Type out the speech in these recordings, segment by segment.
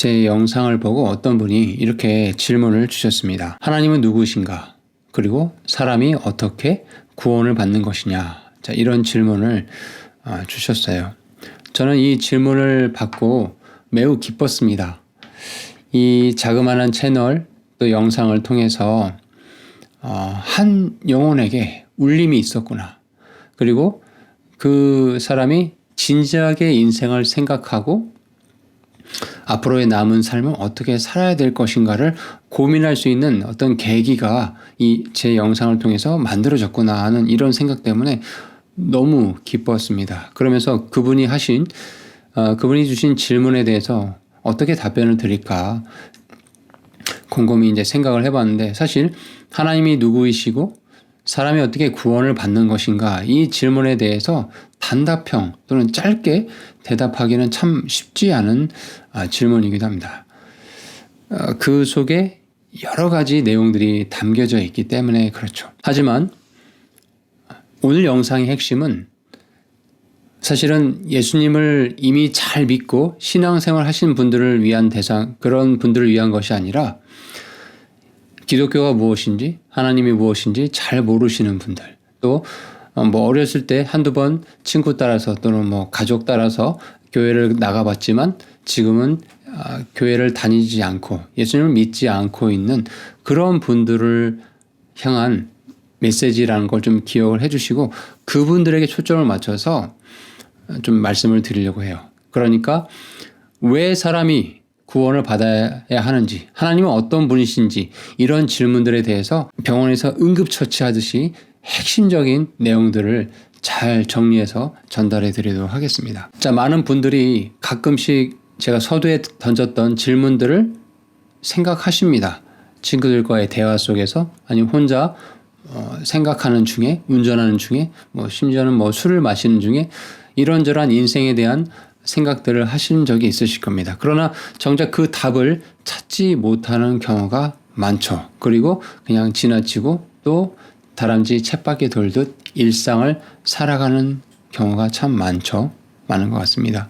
제 영상을 보고 어떤 분이 이렇게 질문을 주셨습니다. 하나님은 누구신가? 그리고 사람이 어떻게 구원을 받는 것이냐? 자, 이런 질문을 주셨어요. 저는 이 질문을 받고 매우 기뻤습니다. 이 자그마한 채널 또 영상을 통해서 한 영혼에게 울림이 있었구나. 그리고 그 사람이 진지하게 인생을 생각하고 앞으로의 남은 삶을 어떻게 살아야 될 것인가를 고민할 수 있는 어떤 계기가 이 제 영상을 통해서 만들어졌구나 하는 이런 생각 때문에 너무 기뻤습니다. 그러면서 그분이 주신 질문에 대해서 어떻게 답변을 드릴까 곰곰이 이제 생각을 해봤는데, 사실 하나님이 누구이시고 사람이 어떻게 구원을 받는 것인가, 이 질문에 대해서 단답형 또는 짧게 대답하기는 참 쉽지 않은 질문이기도 합니다. 그 속에 여러 가지 내용들이 담겨져 있기 때문에 그렇죠. 하지만 오늘 영상의 핵심은 사실은 예수님을 이미 잘 믿고 신앙생활 하신 분들을 위한 그런 분들을 위한 것이 아니라 기독교가 무엇인지, 하나님이 무엇인지 잘 모르시는 분들, 또 어렸을 때 한두 번 친구 따라서 또는 가족 따라서 교회를 나가봤지만 지금은 교회를 다니지 않고 예수님을 믿지 않고 있는 그런 분들을 향한 메시지라는 걸 좀 기억을 해주시고 그분들에게 초점을 맞춰서 좀 말씀을 드리려고 해요. 그러니까 왜 사람이 구원을 받아야 하는지, 하나님은 어떤 분이신지, 이런 질문들에 대해서 병원에서 응급처치하듯이 핵심적인 내용들을 잘 정리해서 전달해 드리도록 하겠습니다. 자, 많은 분들이 가끔씩 제가 서두에 던졌던 질문들을 생각하십니다. 친구들과의 대화 속에서, 아니면 혼자 생각하는 중에, 운전하는 중에, 심지어는 술을 마시는 중에 이런저런 인생에 대한 생각들을 하신 적이 있으실 겁니다. 그러나 정작 그 답을 찾지 못하는 경우가 많죠. 그리고 그냥 지나치고 또 다람쥐 쳇바퀴 돌듯 일상을 살아가는 경우가 참 많은 것 같습니다.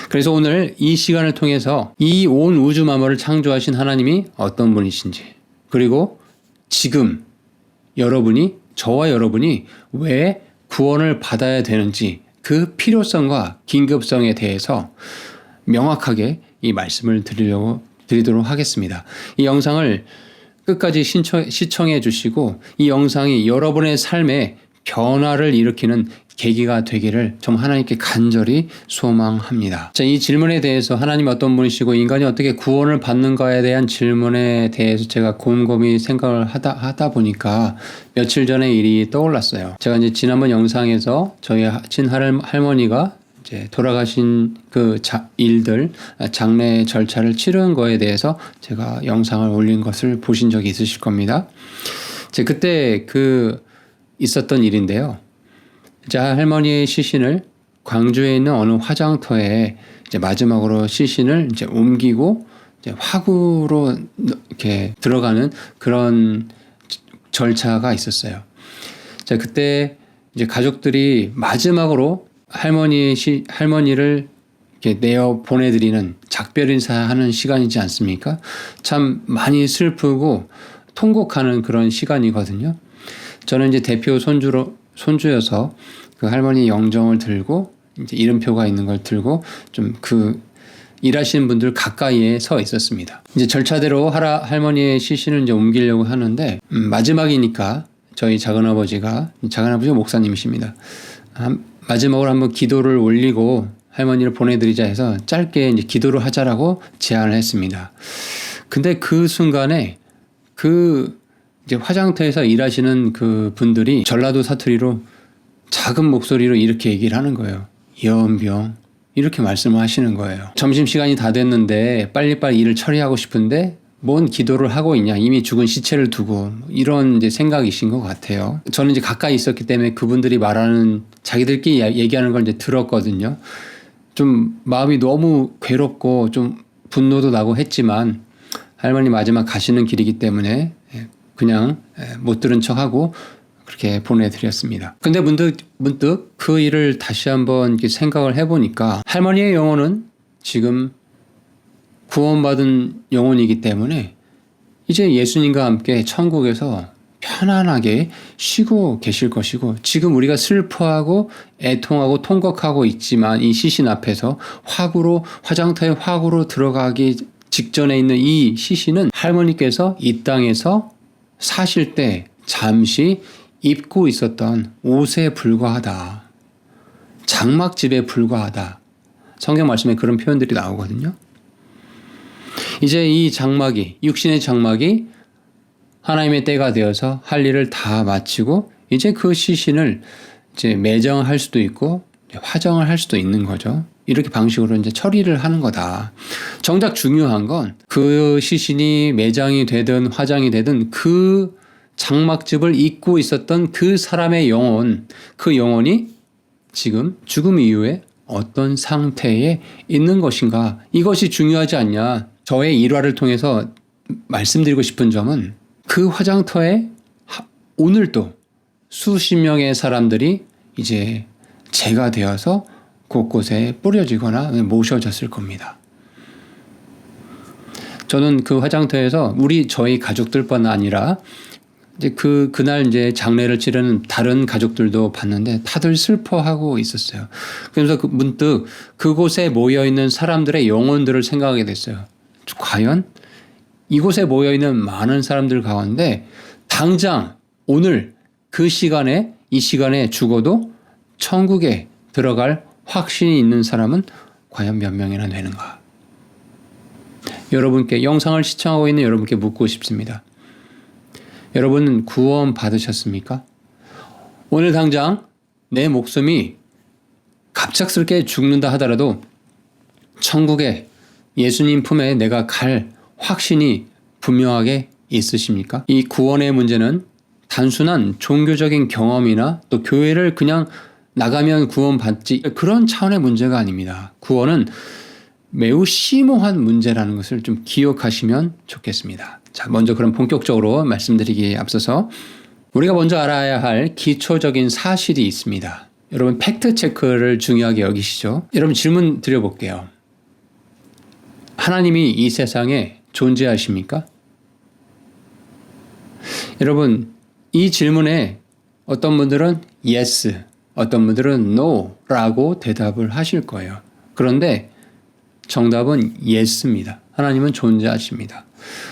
그래서 오늘 이 시간을 통해서 이 온 우주 만물을 창조하신 하나님이 어떤 분이신지, 그리고 지금 저와 여러분이 왜 구원을 받아야 되는지, 그 필요성과 긴급성에 대해서 명확하게 이 말씀을 드리도록 하겠습니다. 이 영상을 끝까지 시청해 주시고 이 영상이 여러분의 삶에 변화를 일으키는 계기가 되기를 좀 하나님께 간절히 소망합니다. 자, 이 질문에 대해서 하나님 어떤 분이시고 인간이 어떻게 구원을 받는가에 대한 질문에 대해서 제가 곰곰이 생각을 하다 보니까 며칠 전의 일이 떠올랐어요. 제가 이제 지난번 영상에서 저희 친할머니가 이제 돌아가신 그 일들, 장례 절차를 치른 거에 대해서 제가 영상을 올린 것을 보신 적이 있으실 겁니다. 그때 있었던 일인데요. 할머니의 시신을 광주에 있는 어느 화장터에 이제 마지막으로 시신을 이제 옮기고 이제 화구로 이렇게 들어가는 그런 절차가 있었어요. 그때 이제 가족들이 마지막으로 할머니를 이렇게 내어 보내드리는 작별 인사하는 시간이지 않습니까? 참 많이 슬프고 통곡하는 그런 시간이거든요. 저는 이제 대표 손주여서 그 할머니 영정을 들고 이제 이름표가 있는 걸 들고 좀 일하시는 분들 가까이에 서 있었습니다. 이제 절차대로 할머니의 시신을 이제 옮기려고 하는데 마지막이니까 저희 작은아버지가 목사님이십니다. 마지막으로 한번 기도를 올리고 할머니를 보내드리자 해서 짧게 이제 기도를 하자라고 제안을 했습니다. 근데 그 순간에 이제 화장터에서 일하시는 그 분들이 전라도 사투리로 작은 목소리로 이렇게 얘기를 하는 거예요. 연병, 이렇게 말씀을 하시는 거예요. 점심시간이 다 됐는데 빨리빨리 일을 처리하고 싶은데 뭔 기도를 하고 있냐, 이미 죽은 시체를 두고, 이런 이제 생각이신 것 같아요. 저는 이제 가까이 있었기 때문에 그분들이 말하는, 자기들끼리 얘기하는 걸 이제 들었거든요. 좀 마음이 너무 괴롭고 좀 분노도 나고 했지만 할머니 마지막 가시는 길이기 때문에 그냥 못 들은 척하고 그렇게 보내드렸습니다. 근데 문득 그 일을 다시 한번 이렇게 생각을 해보니까 할머니의 영혼은 지금 구원받은 영혼이기 때문에 이제 예수님과 함께 천국에서 편안하게 쉬고 계실 것이고, 지금 우리가 슬퍼하고 애통하고 통곡하고 있지만 이 시신 앞에서 화장터에 화구로 들어가기 직전에 있는 이 시신은 할머니께서 이 땅에서 사실 때 잠시 입고 있었던 옷에 불과하다. 장막집에 불과하다. 성경 말씀에 그런 표현들이 나오거든요. 이제 이 장막이, 육신의 장막이 하나님의 때가 되어서 할 일을 다 마치고 이제 그 시신을 이제 매장할 수도 있고 화장을 할 수도 있는 거죠. 이렇게 방식으로 이제 처리를 하는 거다. 정작 중요한 건 그 시신이 매장이 되든 화장이 되든 그 장막집을 입고 있었던 그 사람의 영혼, 그 영혼이 지금 죽음 이후에 어떤 상태에 있는 것인가? 이것이 중요하지 않냐? 저의 일화를 통해서 말씀드리고 싶은 점은 그 화장터에 오늘도 수십 명의 사람들이 이제 재가 되어서 곳곳에 뿌려지거나 모셔졌을 겁니다. 저는 그 화장터에서 저희 가족들뿐 아니라 이제 그날 이제 장례를 치르는 다른 가족들도 봤는데 다들 슬퍼하고 있었어요. 그래서 문득 그곳에 모여 있는 사람들의 영혼들을 생각하게 됐어요. 과연 이곳에 모여 있는 많은 사람들 가운데 당장 오늘 이 시간에 죽어도 천국에 들어갈 확신이 있는 사람은 과연 몇 명이나 되는가? 여러분께, 영상을 시청하고 있는 여러분께 묻고 싶습니다. 여러분은 구원 받으셨습니까? 오늘 당장 내 목숨이 갑작스럽게 죽는다 하더라도 천국에 예수님 품에 내가 갈 확신이 분명하게 있으십니까? 이 구원의 문제는 단순한 종교적인 경험이나 또 교회를 그냥 나가면 구원받지, 그런 차원의 문제가 아닙니다. 구원은 매우 심오한 문제라는 것을 좀 기억하시면 좋겠습니다. 자, 먼저 그럼 본격적으로 말씀드리기에 앞서서 우리가 먼저 알아야 할 기초적인 사실이 있습니다. 여러분, 팩트 체크를 중요하게 여기시죠? 여러분, 질문 드려볼게요. 하나님이 이 세상에 존재하십니까? 여러분, 이 질문에 어떤 분들은 yes, 어떤 분들은 no 라고 대답을 하실 거예요. 그런데 정답은 yes입니다. 하나님은 존재하십니다.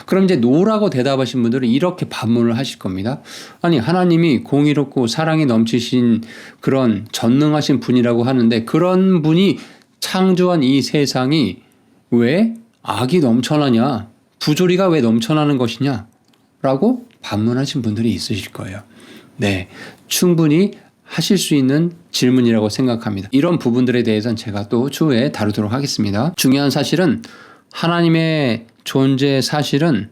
그럼 이제 no라고 대답하신 분들은 이렇게 반문을 하실 겁니다. 아니, 하나님이 공의롭고 사랑이 넘치신 그런 전능하신 분이라고 하는데 그런 분이 창조한 이 세상이 왜 악이 넘쳐나냐? 부조리가 왜 넘쳐나는 것이냐? 라고 반문하신 분들이 있으실 거예요. 네, 충분히 하실 수 있는 질문이라고 생각합니다. 이런 부분들에 대해서는 제가 또 추후에 다루도록 하겠습니다. 중요한 사실은 하나님의 존재 사실은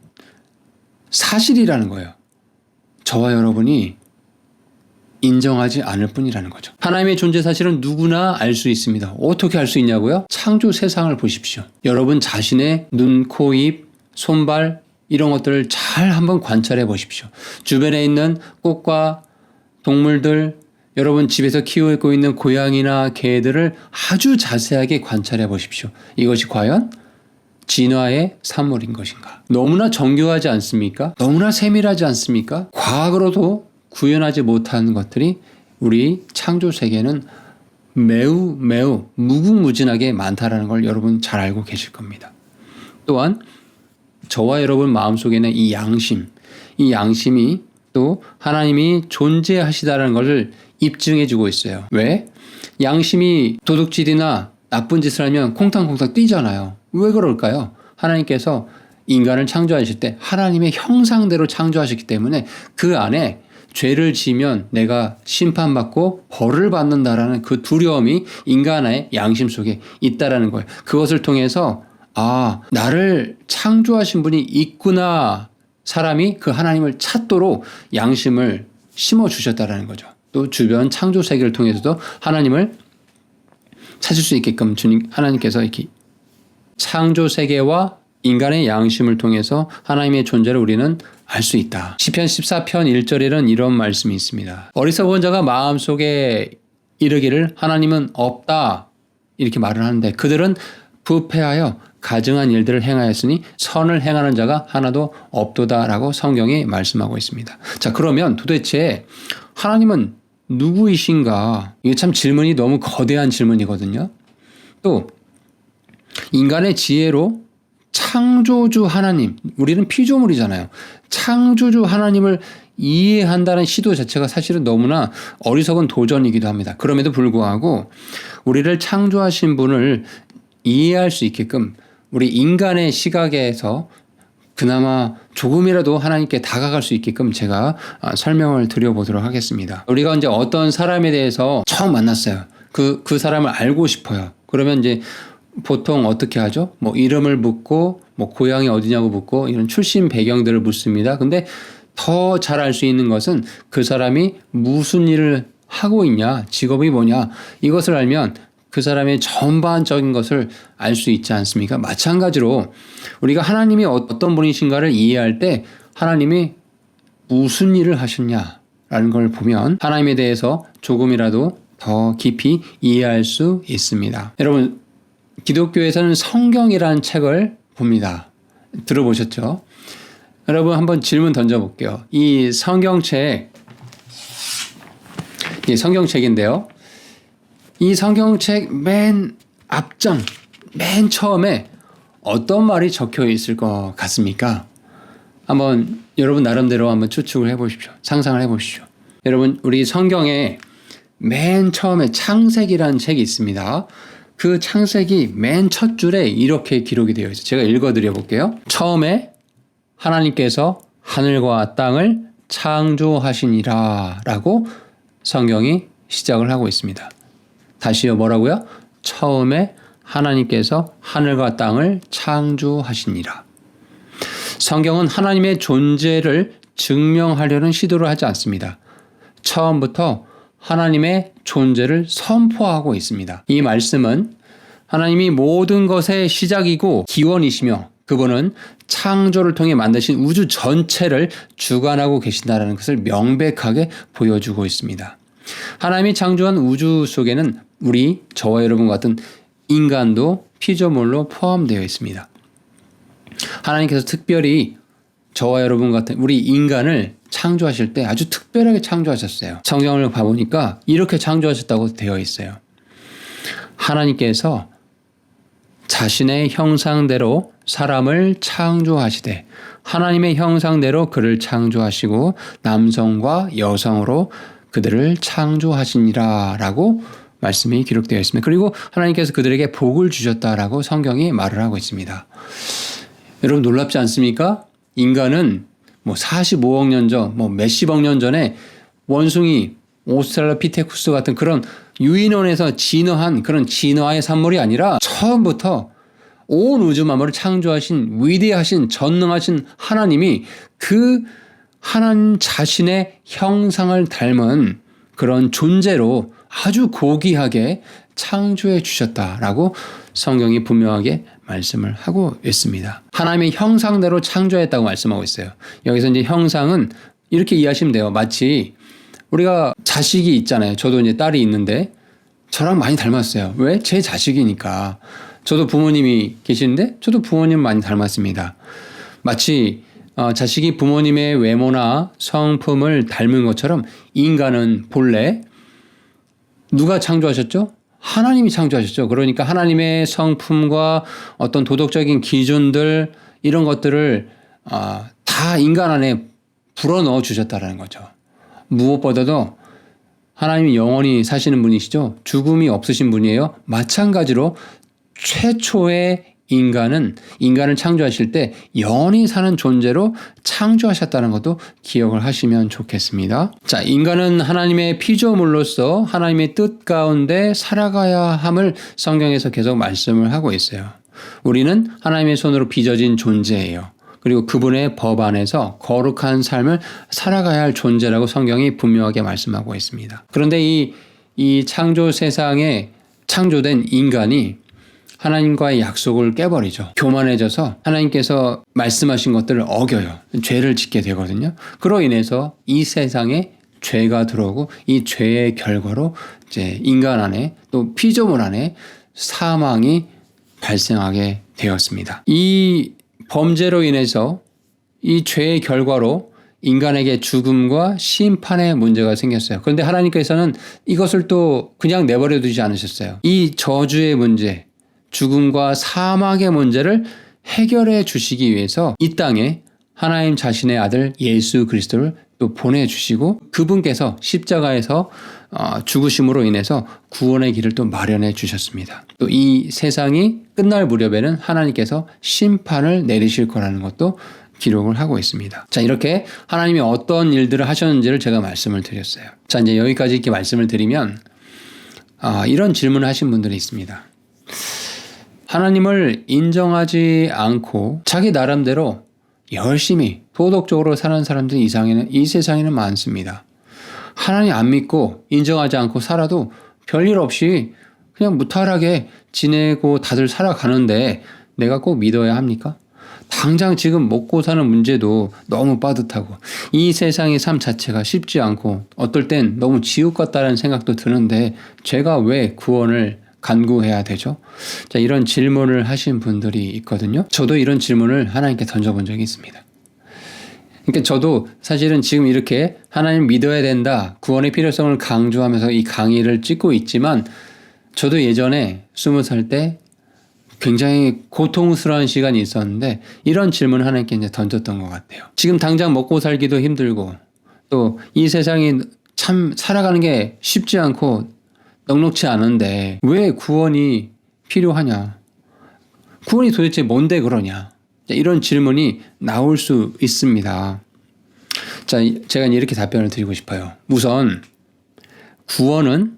사실이라는 거예요. 저와 여러분이 인정하지 않을 뿐이라는 거죠. 하나님의 존재 사실은 누구나 알 수 있습니다. 어떻게 알 수 있냐고요? 창조 세상을 보십시오. 여러분 자신의 눈, 코, 입, 손발 이런 것들을 잘 한번 관찰해 보십시오. 주변에 있는 꽃과 동물들, 여러분 집에서 키우고 있는 고양이나 개들을 아주 자세하게 관찰해 보십시오. 이것이 과연 진화의 산물인 것인가? 너무나 정교하지 않습니까? 너무나 세밀하지 않습니까? 과학으로도 구현하지 못한 것들이 우리 창조 세계는 매우 무궁무진하게 많다라는 걸 여러분 잘 알고 계실 겁니다. 또한 저와 여러분 마음속에는 이 양심이 또 하나님이 존재하시다는 것을 입증해 주고 있어요. 왜? 양심이 도둑질이나 나쁜 짓을 하면 콩탕콩탕 뛰잖아요. 왜 그럴까요? 하나님께서 인간을 창조하실 때 하나님의 형상대로 창조하셨기 때문에 그 안에 죄를 지면 내가 심판받고 벌을 받는다라는 그 두려움이 인간의 양심 속에 있다라는 거예요. 그것을 통해서 나를 창조하신 분이 있구나. 사람이 그 하나님을 찾도록 양심을 심어주셨다라는 거죠. 또 주변 창조 세계를 통해서도 하나님을 찾을 수 있게끔 하나님께서 이렇게 창조 세계와 인간의 양심을 통해서 하나님의 존재를 우리는 알 수 있다. 시편 14편 1절에는 이런 말씀이 있습니다. 어리석은 자가 마음속에 이르기를 하나님은 없다. 이렇게 말을 하는데 그들은 부패하여 가증한 일들을 행하였으니 선을 행하는 자가 하나도 없도다라고 성경이 말씀하고 있습니다. 자, 그러면 도대체 하나님은 누구이신가? 이게 참 질문이 너무 거대한 질문이거든요. 또 인간의 지혜로 창조주 하나님, 우리는 피조물이잖아요. 창조주 하나님을 이해한다는 시도 자체가 사실은 너무나 어리석은 도전이기도 합니다. 그럼에도 불구하고 우리를 창조하신 분을 이해할 수 있게끔 우리 인간의 시각에서 그나마 조금이라도 하나님께 다가갈 수 있게끔 제가 설명을 드려보도록 하겠습니다. 우리가 이제 어떤 사람에 대해서 처음 만났어요. 그 사람을 알고 싶어요. 그러면 이제 보통 어떻게 하죠? 뭐 이름을 묻고 뭐 고향이 어디냐고 묻고 이런 출신 배경들을 묻습니다. 근데 더 잘 알 수 있는 것은 그 사람이 무슨 일을 하고 있냐, 직업이 뭐냐, 이것을 알면 그 사람의 전반적인 것을 알 수 있지 않습니까? 마찬가지로 우리가 하나님이 어떤 분이신가를 이해할 때 하나님이 무슨 일을 하셨냐라는 걸 보면 하나님에 대해서 조금이라도 더 깊이 이해할 수 있습니다. 여러분, 기독교에서는 성경이라는 책을 봅니다. 들어보셨죠? 여러분 한번 질문 던져볼게요. 이 성경책인데요. 이 성경책 맨 앞장, 맨 처음에 어떤 말이 적혀 있을 것 같습니까? 한번 여러분 나름대로 한번 추측을 해보십시오. 상상을 해보십시오. 여러분, 우리 성경에 맨 처음에 창세기라는 책이 있습니다. 그 창세기 맨 첫 줄에 이렇게 기록이 되어 있어요. 제가 읽어드려 볼게요. 처음에 하나님께서 하늘과 땅을 창조하시니라 라고 성경이 시작을 하고 있습니다. 다시요, 뭐라고요? 처음에 하나님께서 하늘과 땅을 창조하시니라. 성경은 하나님의 존재를 증명하려는 시도를 하지 않습니다. 처음부터 하나님의 존재를 선포하고 있습니다. 이 말씀은 하나님이 모든 것의 시작이고 기원이시며 그분은 창조를 통해 만드신 우주 전체를 주관하고 계신다는 것을 명백하게 보여주고 있습니다. 하나님이 창조한 우주 속에는 저와 여러분 같은 인간도 피조물로 포함되어 있습니다. 하나님께서 특별히 저와 여러분 같은 우리 인간을 창조하실 때 아주 특별하게 창조하셨어요. 성경을 봐보니까 이렇게 창조하셨다고 되어 있어요. 하나님께서 자신의 형상대로 사람을 창조하시되 하나님의 형상대로 그를 창조하시고 남성과 여성으로 그들을 창조하시니라 라고 말씀이 기록되어 있습니다. 그리고 하나님께서 그들에게 복을 주셨다라고 성경이 말을 하고 있습니다. 여러분 놀랍지 않습니까? 인간은 45억 년 전, 몇십억 년 전에 원숭이, 오스트랄로피테쿠스 같은 그런 유인원에서 진화한 그런 진화의 산물이 아니라 처음부터 온 우주 만물을 창조하신 위대하신 전능하신 하나님이 그 하나님 자신의 형상을 닮은 그런 존재로 아주 고귀하게 창조해 주셨다라고 성경이 분명하게 말씀을 하고 있습니다. 하나님의 형상대로 창조했다고 말씀하고 있어요. 여기서 이제 형상은 이렇게 이해하시면 돼요. 마치 우리가 자식이 있잖아요. 저도 이제 딸이 있는데 저랑 많이 닮았어요. 왜? 제 자식이니까. 저도 부모님이 계시는데 저도 부모님 많이 닮았습니다. 마치 자식이 부모님의 외모나 성품을 닮은 것처럼 인간은 본래 누가 창조하셨죠? 하나님이 창조하셨죠. 그러니까 하나님의 성품과 어떤 도덕적인 기준들 이런 것들을 다 인간 안에 불어넣어 주셨다는 거죠. 무엇보다도 하나님이 영원히 사시는 분이시죠. 죽음이 없으신 분이에요. 마찬가지로 최초의 인간을 창조하실 때 영원히 사는 존재로 창조하셨다는 것도 기억을 하시면 좋겠습니다. 자, 인간은 하나님의 피조물로서 하나님의 뜻 가운데 살아가야 함을 성경에서 계속 말씀을 하고 있어요. 우리는 하나님의 손으로 빚어진 존재예요. 그리고 그분의 법 안에서 거룩한 삶을 살아가야 할 존재라고 성경이 분명하게 말씀하고 있습니다. 그런데 이 창조 세상에 창조된 인간이 하나님과의 약속을 깨버리죠. 교만해져서 하나님께서 말씀하신 것들을 어겨요. 죄를 짓게 되거든요. 그로 인해서 이 세상에 죄가 들어오고 이 죄의 결과로 이제 인간 안에 또 피조물 안에 사망이 발생하게 되었습니다. 이 범죄로 인해서 이 죄의 결과로 인간에게 죽음과 심판의 문제가 생겼어요. 그런데 하나님께서는 이것을 또 그냥 내버려 두지 않으셨어요. 이 저주의 문제, 죽음과 사망의 문제를 해결해 주시기 위해서 이 땅에 하나님 자신의 아들 예수 그리스도를 또 보내주시고 그분께서 십자가에서 죽으심으로 인해서 구원의 길을 또 마련해 주셨습니다. 또 이 세상이 끝날 무렵에는 하나님께서 심판을 내리실 거라는 것도 기록을 하고 있습니다. 자, 이렇게 하나님이 어떤 일들을 하셨는지를 제가 말씀을 드렸어요. 자, 이제 여기까지 이렇게 말씀을 드리면 이런 질문을 하신 분들이 있습니다. 하나님을 인정하지 않고 자기 나름대로 열심히 도덕적으로 사는 사람들이 이 세상에는 많습니다. 하나님 안 믿고 인정하지 않고 살아도 별일 없이 그냥 무탈하게 지내고 다들 살아가는데 내가 꼭 믿어야 합니까? 당장 지금 먹고 사는 문제도 너무 빠듯하고 이 세상의 삶 자체가 쉽지 않고 어떨 땐 너무 지옥 같다는 생각도 드는데 제가 왜 구원을 간구해야 되죠? 자, 이런 질문을 하신 분들이 있거든요. 저도 이런 질문을 하나님께 던져본 적이 있습니다. 그러니까 저도 사실은 지금 이렇게 하나님 믿어야 된다, 구원의 필요성을 강조하면서 이 강의를 찍고 있지만 저도 예전에 20살 때 굉장히 고통스러운 시간이 있었는데 이런 질문을 하나님께 이제 던졌던 것 같아요. 지금 당장 먹고 살기도 힘들고 또 이 세상이 참 살아가는 게 쉽지 않고 넉넉지 않은데 왜 구원이 필요하냐? 구원이 도대체 뭔데 그러냐? 이런 질문이 나올 수 있습니다. 자, 제가 이렇게 답변을 드리고 싶어요. 우선 구원은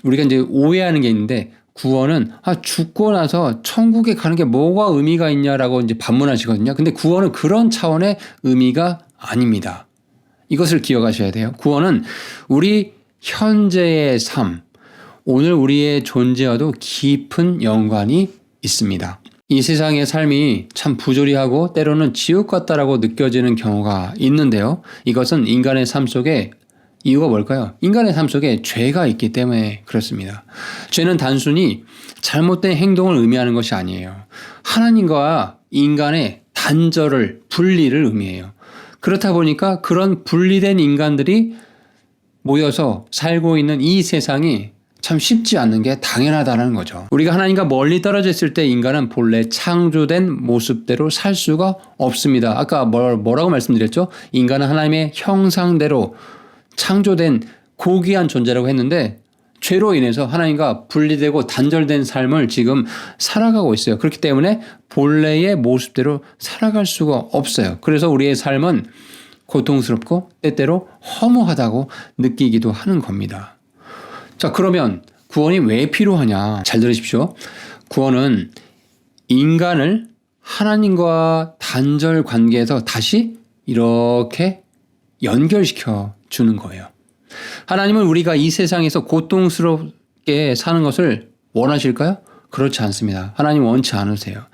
우리가 이제 오해하는 게 있는데 구원은 죽고 나서 천국에 가는 게 뭐가 의미가 있냐라고 이제 반문하시거든요. 근데 구원은 그런 차원의 의미가 아닙니다. 이것을 기억하셔야 돼요. 구원은 우리 현재의 삶, 오늘 우리의 존재와도 깊은 연관이 있습니다. 이 세상의 삶이 참 부조리하고 때로는 지옥 같다라고 느껴지는 경우가 있는데요. 이것은 인간의 삶 속에 이유가 뭘까요? 인간의 삶 속에 죄가 있기 때문에 그렇습니다. 죄는 단순히 잘못된 행동을 의미하는 것이 아니에요. 하나님과 인간의 단절을, 분리를 의미해요. 그렇다 보니까 그런 분리된 인간들이 모여서 살고 있는 이 세상이 참 쉽지 않는 게 당연하다는 거죠. 우리가 하나님과 멀리 떨어져 있을 때 인간은 본래 창조된 모습대로 살 수가 없습니다. 아까 뭐라고 말씀드렸죠? 인간은 하나님의 형상대로 창조된 고귀한 존재라고 했는데 죄로 인해서 하나님과 분리되고 단절된 삶을 지금 살아가고 있어요. 그렇기 때문에 본래의 모습대로 살아갈 수가 없어요. 그래서 우리의 삶은 고통스럽고 때때로 허무하다고 느끼기도 하는 겁니다. 자, 그러면 구원이 왜 필요하냐? 잘 들으십시오. 구원은 인간을 하나님과 단절 관계에서 다시 이렇게 연결시켜 주는 거예요. 하나님은 우리가 이 세상에서 고통스럽게 사는 것을 원하실까요? 그렇지 않습니다. 하나님 원치 않으세요.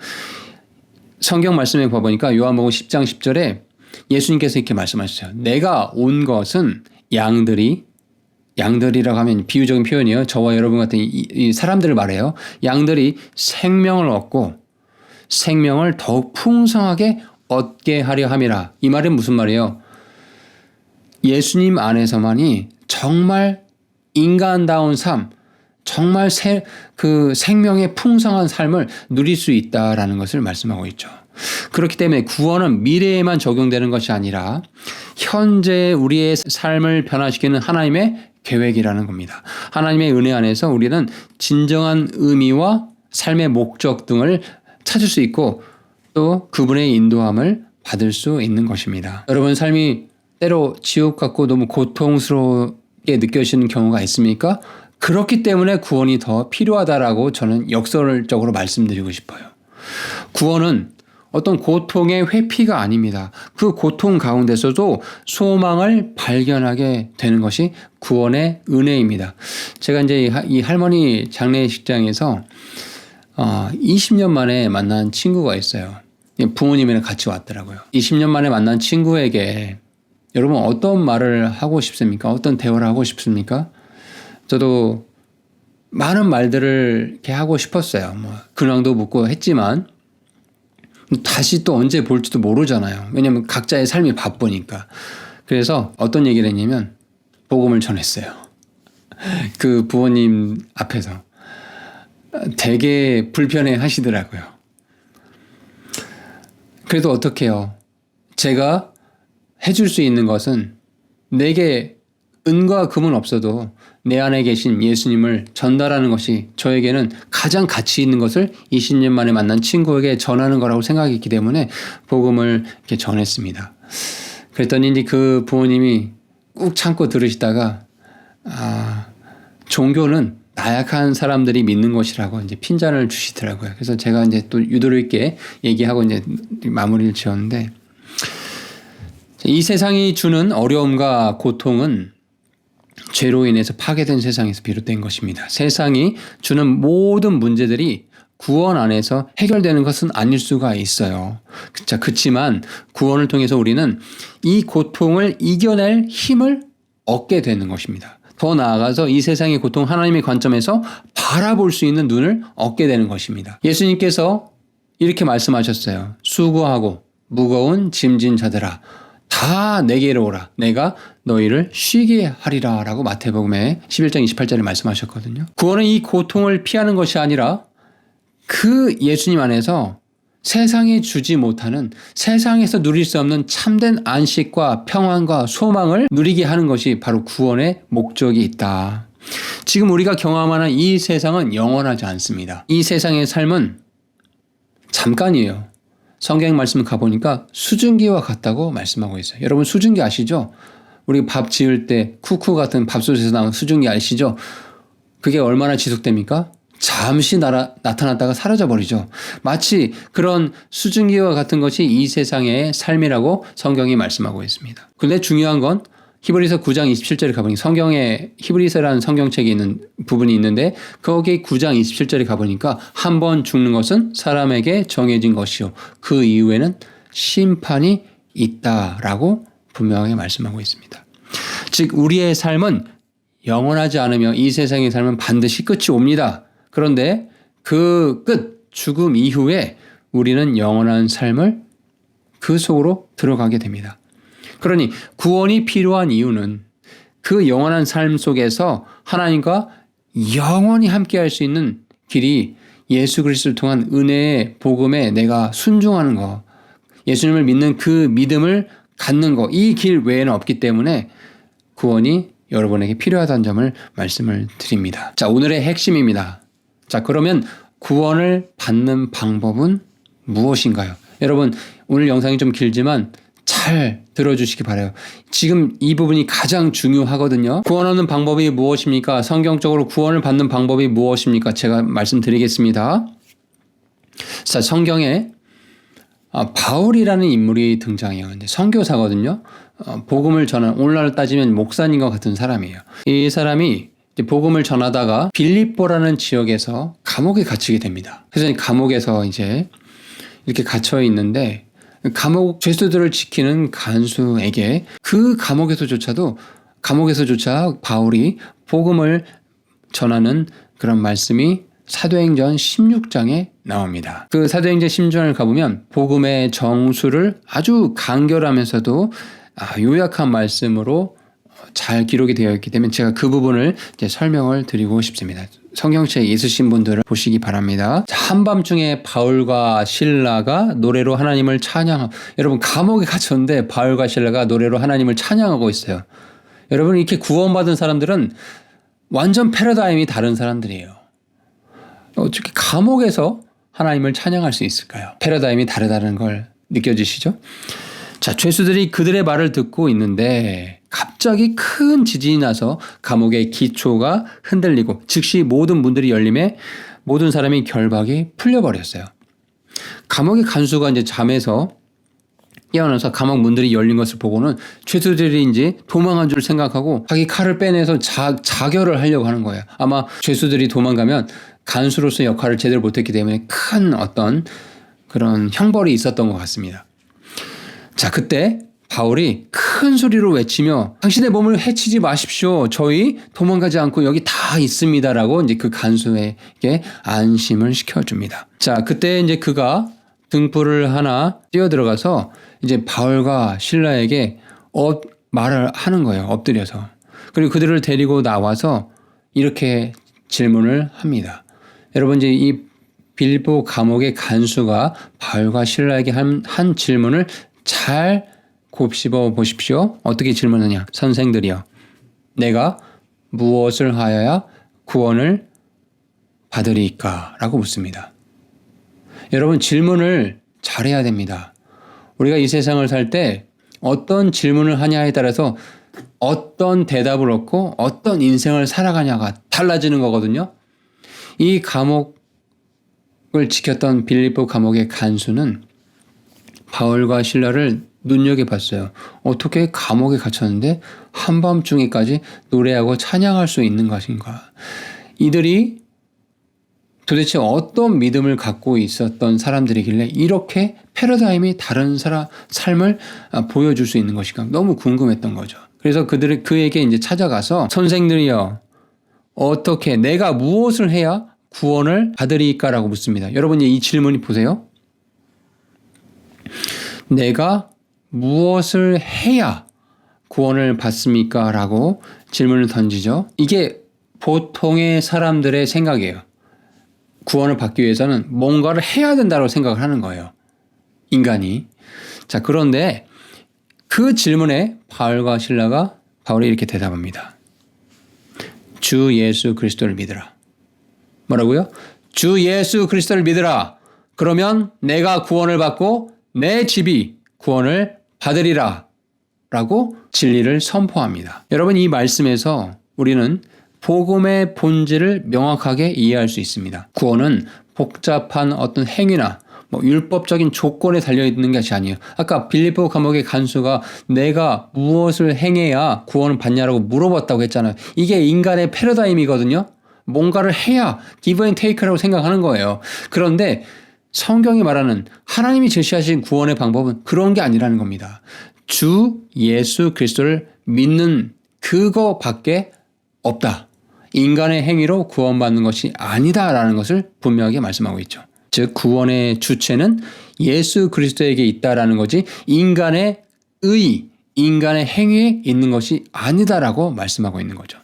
성경 말씀에 봐보니까 요한복음 10장 10절에 예수님께서 이렇게 말씀하셨어요. 내가 온 것은 양들이라고 하면 비유적인 표현이에요. 저와 여러분 같은 이 사람들을 말해요. 양들이 생명을 얻고 생명을 더욱 풍성하게 얻게 하려 함이라. 이 말은 무슨 말이에요? 예수님 안에서만이 정말 인간다운 삶, 정말 그 생명의 풍성한 삶을 누릴 수 있다라는 것을 말씀하고 있죠. 그렇기 때문에 구원은 미래에만 적용되는 것이 아니라 현재 우리의 삶을 변화시키는 하나님의 계획이라는 겁니다. 하나님의 은혜 안에서 우리는 진정한 의미와 삶의 목적 등을 찾을 수 있고 또 그분의 인도함을 받을 수 있는 것입니다. 여러분 삶이 때로 지옥 같고 너무 고통스럽게 느껴지는 경우가 있습니까? 그렇기 때문에 구원이 더 필요하다라고 저는 역설적으로 말씀드리고 싶어요. 구원은 어떤 고통의 회피가 아닙니다. 그 고통 가운데서도 소망을 발견하게 되는 것이 구원의 은혜입니다. 제가 이제 이 할머니 장례식장에서 20년 만에 만난 친구가 있어요. 부모님이랑 같이 왔더라고요. 20년 만에 만난 친구에게 여러분 어떤 말을 하고 싶습니까? 어떤 대화를 하고 싶습니까? 저도 많은 말들을 이렇게 하고 싶었어요. 뭐 근황도 묻고 했지만 다시 또 언제 볼지도 모르잖아요. 왜냐하면 각자의 삶이 바쁘니까. 그래서 어떤 얘기를 했냐면 복음을 전했어요. 그 부모님 앞에서. 되게 불편해 하시더라고요. 그래도 어떡해요. 제가 해줄 수 있는 것은 내게 은과 금은 없어도 내 안에 계신 예수님을 전달하는 것이 저에게는 가장 가치 있는 것을 20년 만에 만난 친구에게 전하는 거라고 생각했기 때문에 복음을 이렇게 전했습니다. 그랬더니 이제 그 부모님이 꾹 참고 들으시다가 종교는 나약한 사람들이 믿는 것이라고 이제 핀잔을 주시더라고요. 그래서 제가 이제 또 유도리 있게 얘기하고 이제 마무리를 지었는데, 이 세상이 주는 어려움과 고통은 죄로 인해서 파괴된 세상에서 비롯된 것입니다. 세상이 주는 모든 문제들이 구원 안에서 해결되는 것은 아닐 수가 있어요. 그렇지만 구원을 통해서 우리는 이 고통을 이겨낼 힘을 얻게 되는 것입니다. 더 나아가서 이 세상의 고통 하나님의 관점에서 바라볼 수 있는 눈을 얻게 되는 것입니다. 예수님께서 이렇게 말씀하셨어요. 수고하고 무거운 짐진 자들아 다 내게로 오라. 내가 너희를 쉬게 하리라 라고 마태복음의 11장 28절에 말씀하셨거든요. 구원은 이 고통을 피하는 것이 아니라 그 예수님 안에서 세상에 주지 못하는, 세상에서 누릴 수 없는 참된 안식과 평안과 소망을 누리게 하는 것이 바로 구원의 목적이 있다. 지금 우리가 경험하는 이 세상은 영원하지 않습니다. 이 세상의 삶은 잠깐이에요. 성경 말씀 가보니까 수증기와 같다고 말씀하고 있어요. 여러분 수증기 아시죠? 우리 밥 지을 때 쿠쿠 같은 밥솥에서 나온 수증기 아시죠? 그게 얼마나 지속됩니까? 잠시 나타났다가 사라져버리죠. 마치 그런 수증기와 같은 것이 이 세상의 삶이라고 성경이 말씀하고 있습니다. 근데 중요한 건 히브리서 9장 27절에 가보니 성경에 히브리서라는 성경책이 있는 부분이 있는데 거기 9장 27절에 가보니까 한 번 죽는 것은 사람에게 정해진 것이요 그 이후에는 심판이 있다라고 분명하게 말씀하고 있습니다. 즉 우리의 삶은 영원하지 않으며 이 세상의 삶은 반드시 끝이 옵니다. 그런데 그 끝, 죽음 이후에 우리는 영원한 삶을 그 속으로 들어가게 됩니다. 그러니 구원이 필요한 이유는 그 영원한 삶 속에서 하나님과 영원히 함께할 수 있는 길이 예수 그리스도를 통한 은혜의 복음에 내가 순종하는 것, 예수님을 믿는 그 믿음을 갖는 것, 이 길 외에는 없기 때문에 구원이 여러분에게 필요하다는 점을 말씀을 드립니다. 자, 오늘의 핵심입니다. 자, 그러면 구원을 받는 방법은 무엇인가요? 여러분, 오늘 영상이 좀 길지만 잘 들어주시기 바라요. 지금 이 부분이 가장 중요하거든요. 구원하는 방법이 무엇입니까? 성경적으로 구원을 받는 방법이 무엇입니까? 제가 말씀드리겠습니다. 자, 성경에 바울이라는 인물이 등장해요. 근데 선교사거든요. 복음을 전하는, 오늘날 따지면 목사님과 같은 사람이에요. 이 사람이 복음을 전하다가 빌립보라는 지역에서 감옥에 gat히게 됩니다. 그래서 감옥에서 이제 이렇게 갇혀 있는데 감옥 죄수들을 지키는 간수에게 그 감옥에서조차 바울이 복음을 전하는 그런 말씀이 사도행전 16장에 나옵니다. 그 사도행전 16장을 가보면 복음의 정수를 아주 간결하면서도 요약한 말씀으로 잘 기록이 되어 있기 때문에 제가 그 부분을 이제 설명을 드리고 싶습니다. 성경책 있으신 분들을 보시기 바랍니다. 한밤중에 바울과 실라가 노래로 하나님을 찬양하고, 여러분 감옥에 갇혔는데 바울과 실라가 노래로 하나님을 찬양하고 있어요. 여러분 이렇게 구원받은 사람들은 완전 패러다임이 다른 사람들이에요. 어떻게 감옥에서 하나님을 찬양할 수 있을까요? 패러다임이 다르다는 걸 느껴지시죠? 자, 죄수들이 그들의 말을 듣고 있는데 갑자기 큰 지진이 나서 감옥의 기초가 흔들리고 즉시 모든 문들이 열림에 모든 사람이 결박이 풀려버렸어요. 감옥의 간수가 이제 잠에서 깨어나서 감옥 문들이 열린 것을 보고는 죄수들이 이제 도망한 줄 생각하고 자기 칼을 빼내서 자결을 하려고 하는 거예요. 아마 죄수들이 도망가면 간수로서 역할을 제대로 못했기 때문에 큰 어떤 그런 형벌이 있었던 것 같습니다. 자, 그때 바울이 큰 소리로 외치며 당신의 몸을 해치지 마십시오. 저희 도망가지 않고 여기 다 있습니다라고 이제 그 간수에게 안심을 시켜줍니다. 자, 그때 이제 그가 등불을 하나 뛰어 들어가서 이제 바울과 실라에게 말을 하는 거예요. 엎드려서. 그리고 그들을 데리고 나와서 이렇게 질문을 합니다. 여러분, 이제 이 빌립보 감옥의 간수가 바울과 실라에게 한 질문을 잘 곱씹어 보십시오. 어떻게 질문하냐? 선생들이여, 내가 무엇을 하여야 구원을 받으리까? 라고 묻습니다. 여러분, 질문을 잘해야 됩니다. 우리가 이 세상을 살 때 어떤 질문을 하냐에 따라서 어떤 대답을 얻고 어떤 인생을 살아가냐가 달라지는 거거든요. 이 감옥을 지켰던 빌립보 감옥의 간수는 바울과 실라를 눈여겨봤어요. 어떻게 감옥에 갇혔는데 한밤중에까지 노래하고 찬양할 수 있는 것인가? 이들이 도대체 어떤 믿음을 갖고 있었던 사람들이길래 이렇게 패러다임이 다른 삶을 보여줄 수 있는 것인가? 너무 궁금했던 거죠. 그래서 그에게 이제 찾아가서 선생들이여, 어떻게 내가 무엇을 해야 구원을 받으리까라고 묻습니다. 여러분, 이 질문이 보세요. 내가 무엇을 해야 구원을 받습니까? 라고 질문을 던지죠. 이게 보통의 사람들의 생각이에요. 구원을 받기 위해서는 뭔가를 해야 된다고 생각을 하는 거예요. 인간이. 자, 그런데 그 질문에 바울이 이렇게 대답합니다. 주 예수 그리스도를 믿으라. 뭐라고요? 주 예수 그리스도를 믿으라. 그러면 내가 구원을 받고 내 집이 구원을 받으리라. 라고 진리를 선포합니다. 여러분, 이 말씀에서 우리는 복음의 본질을 명확하게 이해할 수 있습니다. 구원은 복잡한 어떤 행위나 율법적인 조건에 달려있는 것이 아니에요. 아까 빌립보 감옥의 간수가 내가 무엇을 행해야 구원을 받냐라고 물어봤다고 했잖아요. 이게 인간의 패러다임이거든요. 뭔가를 해야 give and take라고 생각하는 거예요. 그런데 성경이 말하는 하나님이 제시하신 구원의 방법은 그런 게 아니라는 겁니다. 주 예수 그리스도를 믿는 그거밖에 없다. 인간의 행위로 구원받는 것이 아니다라는 것을 분명하게 말씀하고 있죠. 즉 구원의 주체는 예수 그리스도에게 있다라는 거지 인간의 인간의 행위에 있는 것이 아니다라고 말씀하고 있는 거죠.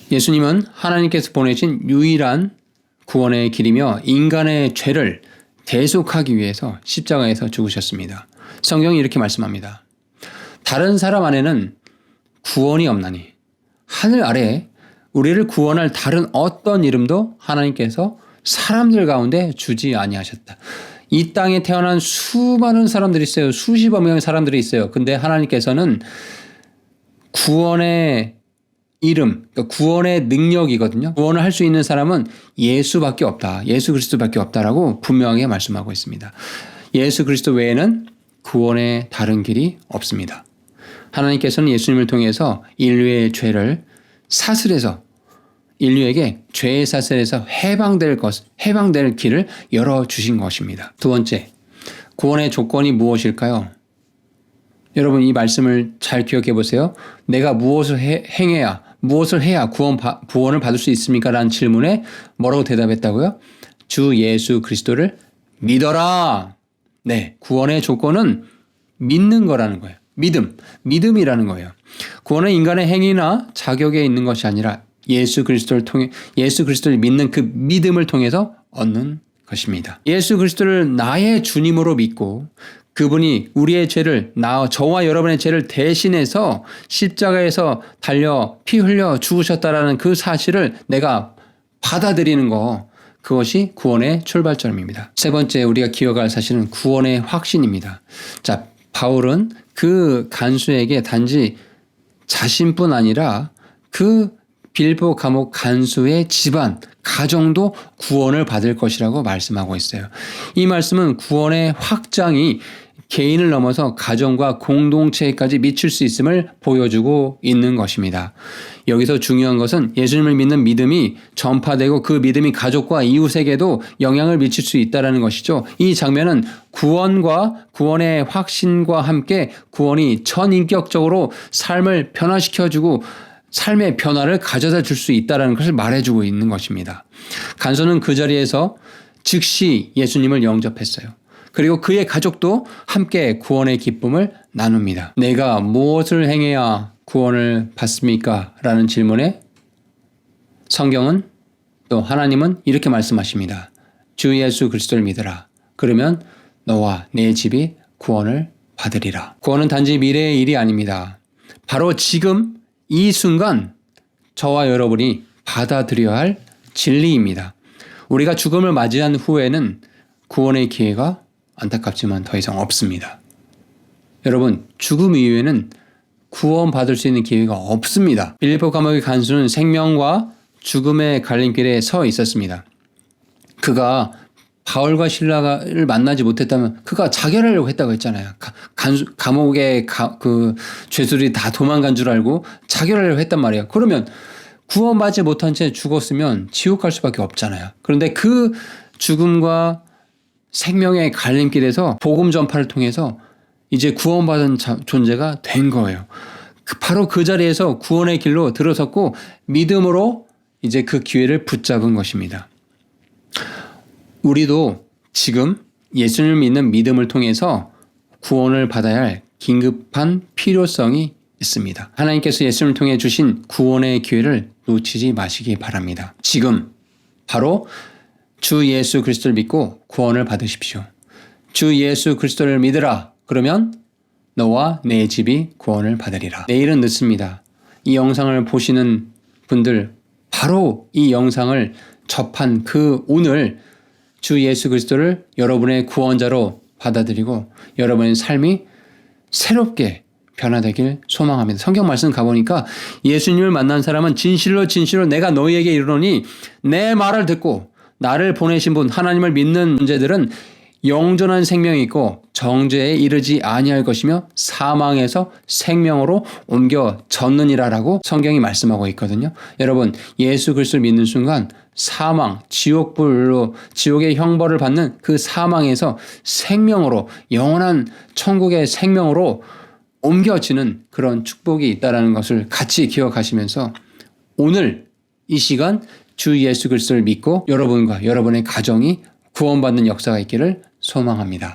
예수님은 하나님께서 보내신 유일한 구원의 길이며 인간의 죄를 대속하기 위해서 십자가에서 죽으셨습니다. 성경이 이렇게 말씀합니다. 다른 사람 안에는 구원이 없나니 하늘 아래에 우리를 구원할 다른 어떤 이름도 하나님께서 사람들 가운데 주지 아니하셨다. 이 땅에 태어난 수많은 사람들이 있어요. 수십억 명의 사람들이 있어요. 근데 하나님께서는 구원의 이름, 그러니까 구원의 능력이거든요. 구원을 할 수 있는 사람은 예수밖에 없다. 예수 그리스도밖에 없다라고 분명하게 말씀하고 있습니다. 예수 그리스도 외에는 구원의 다른 길이 없습니다. 하나님께서는 예수님을 통해서 인류의 죄를 사슬해서 인류에게 죄의 사슬에서 해방될 길을 열어주신 것입니다. 두 번째, 구원의 조건이 무엇일까요? 여러분, 이 말씀을 잘 기억해 보세요. 내가 무엇을 해야 구원을 받을 수 있습니까? 라는 질문에 뭐라고 대답했다고요? 주 예수 그리스도를 믿어라. 네, 구원의 조건은 믿는 거라는 거예요. 믿음이라는 거예요. 구원은 인간의 행위나 자격에 있는 것이 아니라 예수 그리스도를 믿는 그 믿음을 통해서 얻는 것입니다. 예수 그리스도를 나의 주님으로 믿고 그분이 우리의 죄를, 저와 여러분의 죄를 대신해서 십자가에서 달려 피 흘려 죽으셨다라는 그 사실을 내가 받아들이는 거, 그것이 구원의 출발점입니다. 세 번째, 우리가 기억할 사실은 구원의 확신입니다. 자, 바울은 그 간수에게 단지 자신뿐 아니라 그 빌립보 감옥 간수의 집안, 가정도 구원을 받을 것이라고 말씀하고 있어요. 이 말씀은 구원의 확장이 개인을 넘어서 가정과 공동체까지 미칠 수 있음을 보여주고 있는 것입니다. 여기서 중요한 것은 예수님을 믿는 믿음이 전파되고 그 믿음이 가족과 이웃에게도 영향을 미칠 수 있다는 것이죠. 이 장면은 구원과 구원의 확신과 함께 구원이 전인격적으로 삶을 변화시켜주고 삶의 변화를 가져다 줄 수 있다는 것을 말해주고 있는 것입니다. 간소는 그 자리에서 즉시 예수님을 영접했어요. 그리고 그의 가족도 함께 구원의 기쁨을 나눕니다. 내가 무엇을 행해야 구원을 받습니까? 라는 질문에 성경은 또 하나님은 이렇게 말씀하십니다. 주 예수 그리스도를 믿으라. 그러면 너와 내 집이 구원을 받으리라. 구원은 단지 미래의 일이 아닙니다. 바로 지금 이 순간 저와 여러분이 받아들여야 할 진리입니다. 우리가 죽음을 맞이한 후에는 구원의 기회가 안타깝지만 더 이상 없습니다. 여러분, 죽음 이후에는 구원받을 수 있는 기회가 없습니다. 빌립보 감옥의 간수는 생명과 죽음의 갈림길에 서 있었습니다. 그가 바울과 실라를 만나지 못했다면 그가 자결하려고 했다고 했잖아요. 감옥에 그 죄수들이 다 도망간 줄 알고 자결하려고 했단 말이에요. 그러면 구원받지 못한 채 죽었으면 지옥 갈 수밖에 없잖아요. 그런데 그 죽음과 생명의 갈림길에서 복음 전파를 통해서 이제 구원받은 존재가 된 거예요. 바로 그 자리에서 구원의 길로 들어섰고 믿음으로 이제 그 기회를 붙잡은 것입니다. 우리도 지금 예수님을 믿는 믿음을 통해서 구원을 받아야 할 긴급한 필요성이 있습니다. 하나님께서 예수님을 통해 주신 구원의 기회를 놓치지 마시기 바랍니다. 지금 바로 주 예수 그리스도를 믿고 구원을 받으십시오. 주 예수 그리스도를 믿으라. 그러면 너와 내 집이 구원을 받으리라. 내일은 늦습니다. 이 영상을 보시는 분들 바로 이 영상을 접한 그 오늘 주 예수 그리스도를 여러분의 구원자로 받아들이고 여러분의 삶이 새롭게 변화되길 소망합니다. 성경 말씀 가보니까 예수님을 만난 사람은 진실로 진실로 내가 너희에게 이르노니 내 말을 듣고 나를 보내신 분 하나님을 믿는 존재들은 영존한 생명이 있고 정죄에 이르지 아니할 것이며 사망에서 생명으로 옮겨졌느니라라고 성경이 말씀하고 있거든요. 여러분, 예수 그리스도를 믿는 순간 사망, 지옥불로 지옥의 형벌을 받는 그 사망에서 생명으로 영원한 천국의 생명으로 옮겨지는 그런 축복이 있다는 것을 같이 기억하시면서 오늘 이 시간 주 예수 그리스도를 믿고 여러분과 여러분의 가정이 구원받는 역사가 있기를 소망합니다.